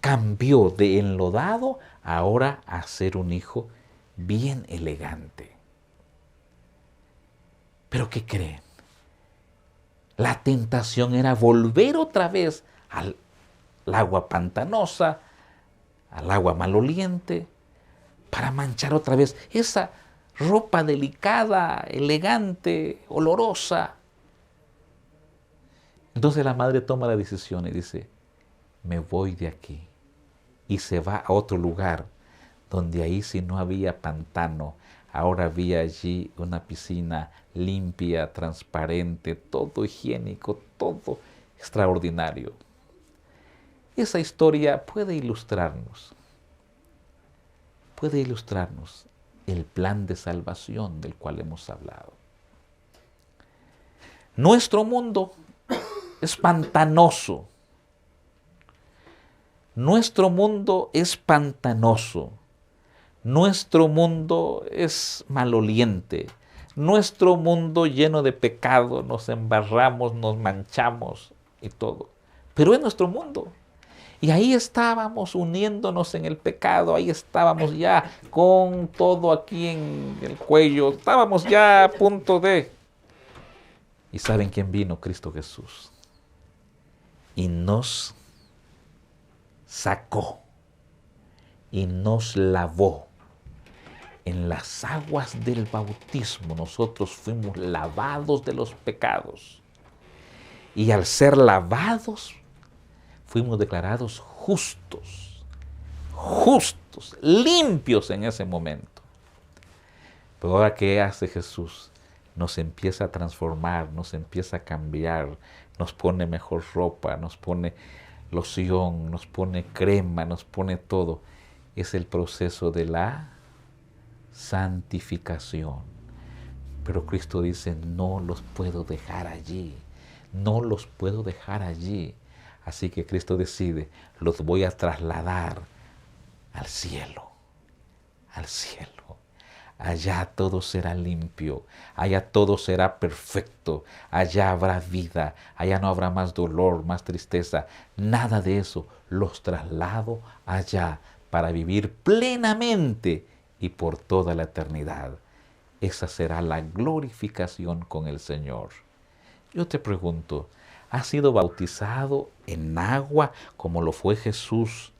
cambió de enlodado ahora a ser un hijo bien elegante. ¿Pero qué creen? La tentación era volver otra vez al agua pantanosa, al agua maloliente, para manchar otra vez esa ropa delicada, elegante, olorosa. Entonces la madre toma la decisión y dice, me voy de aquí. Y se va a otro lugar, donde ahí sí no había pantano, ahora había allí una piscina limpia, transparente, todo higiénico, todo extraordinario. Esa historia puede ilustrarnos el plan de salvación del cual hemos hablado. Nuestro mundo es pantanoso. Nuestro mundo es pantanoso. Nuestro mundo es maloliente. Nuestro mundo lleno de pecado, nos embarramos, nos manchamos y todo. Pero es nuestro mundo. Y ahí estábamos uniéndonos en el pecado, ahí estábamos ya con todo aquí en el cuello, estábamos ya a punto de... ¿Y saben quién vino? Cristo Jesús. Y nos sacó y nos lavó. En las aguas del bautismo nosotros fuimos lavados de los pecados. Y al ser lavados, fuimos declarados justos, limpios en ese momento. Pero ahora, ¿qué hace Jesús? Nos empieza a transformar, nos empieza a cambiar, nos pone mejor ropa, nos pone loción, nos pone crema, nos pone todo. Es el proceso de la santificación. Pero Cristo dice, no los puedo dejar allí, no los puedo dejar allí. Así que Cristo decide, los voy a trasladar al cielo, al cielo. Allá todo será limpio, allá todo será perfecto, allá habrá vida, allá no habrá más dolor, más tristeza, nada de eso. Los traslado allá para vivir plenamente y por toda la eternidad. Esa será la glorificación con el Señor. Yo te pregunto, ¿has sido bautizado en agua como lo fue Jesús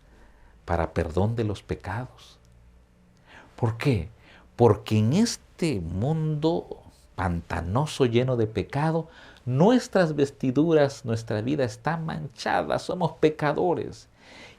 para perdón de los pecados? ¿Por qué? Porque en este mundo pantanoso, lleno de pecado, nuestras vestiduras, nuestra vida está manchada, somos pecadores.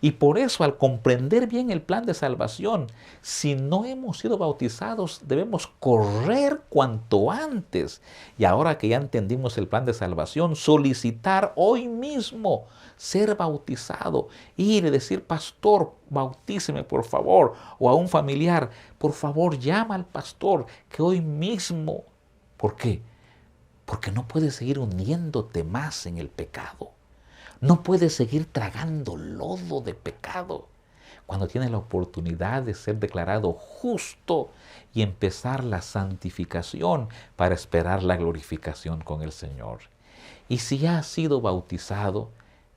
Y por eso, al comprender bien el plan de salvación, si no hemos sido bautizados, debemos correr cuanto antes. Y ahora que ya entendimos el plan de salvación, solicitar hoy mismo ser bautizado. Ir y decir, pastor, bautíceme por favor. O a un familiar, por favor, llama al pastor que hoy mismo. ¿Por qué? Porque no puedes seguir hundiéndote más en el pecado. No puedes seguir tragando lodo de pecado cuando tienes la oportunidad de ser declarado justo y empezar la santificación para esperar la glorificación con el Señor. Y si ya has sido bautizado,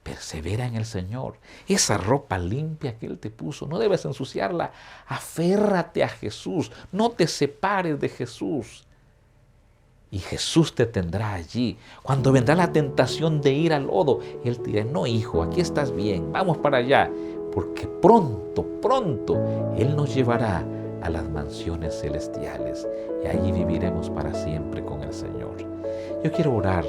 persevera en el Señor. Esa ropa limpia que Él te puso, no debes ensuciarla. Aférrate a Jesús, no te separes de Jesús. Y Jesús te tendrá allí. Cuando vendrá la tentación de ir al lodo, Él te dirá, no hijo, aquí estás bien, vamos para allá. Porque pronto, pronto, Él nos llevará a las mansiones celestiales. Y allí viviremos para siempre con el Señor. Yo quiero orar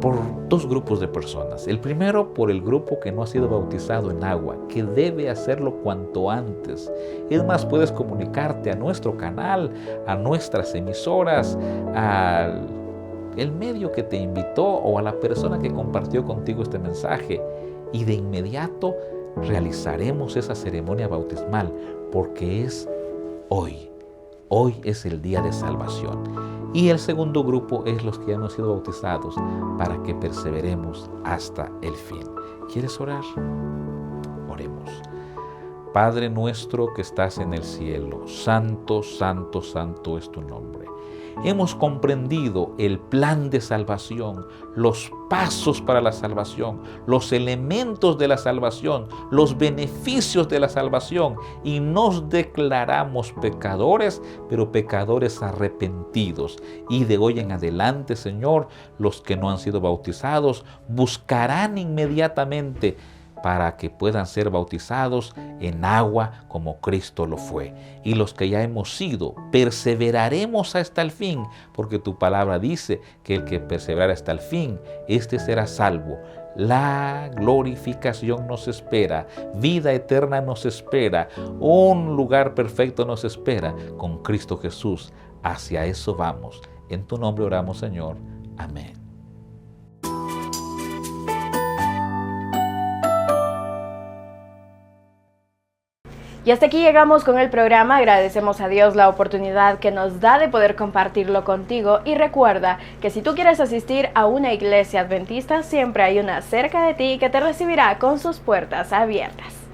por dos grupos de personas. El primero, por el grupo que no ha sido bautizado en agua, que debe hacerlo cuanto antes. Es más, puedes comunicarte a nuestro canal, a nuestras emisoras, al medio que te invitó o a la persona que compartió contigo este mensaje. Y de inmediato realizaremos esa ceremonia bautismal, porque es hoy. Hoy es el día de salvación. Y el segundo grupo es los que ya hemos sido bautizados para que perseveremos hasta el fin. ¿Quieres orar? Oremos. Padre nuestro que estás en el cielo, santo, santo, santo es tu nombre. Hemos comprendido el plan de salvación, los pasos para la salvación, los elementos de la salvación, los beneficios de la salvación, y nos declaramos pecadores, pero pecadores arrepentidos. Y de hoy en adelante, Señor, los que no han sido bautizados buscarán inmediatamente para que puedan ser bautizados en agua como Cristo lo fue. Y los que ya hemos sido, perseveraremos hasta el fin, porque tu palabra dice que el que perseverara hasta el fin, este será salvo. La glorificación nos espera, vida eterna nos espera, un lugar perfecto nos espera con Cristo Jesús. Hacia eso vamos. En tu nombre oramos, Señor. Amén. Y hasta aquí llegamos con el programa. Agradecemos a Dios la oportunidad que nos da de poder compartirlo contigo. Y recuerda que si tú quieres asistir a una iglesia adventista, siempre hay una cerca de ti que te recibirá con sus puertas abiertas.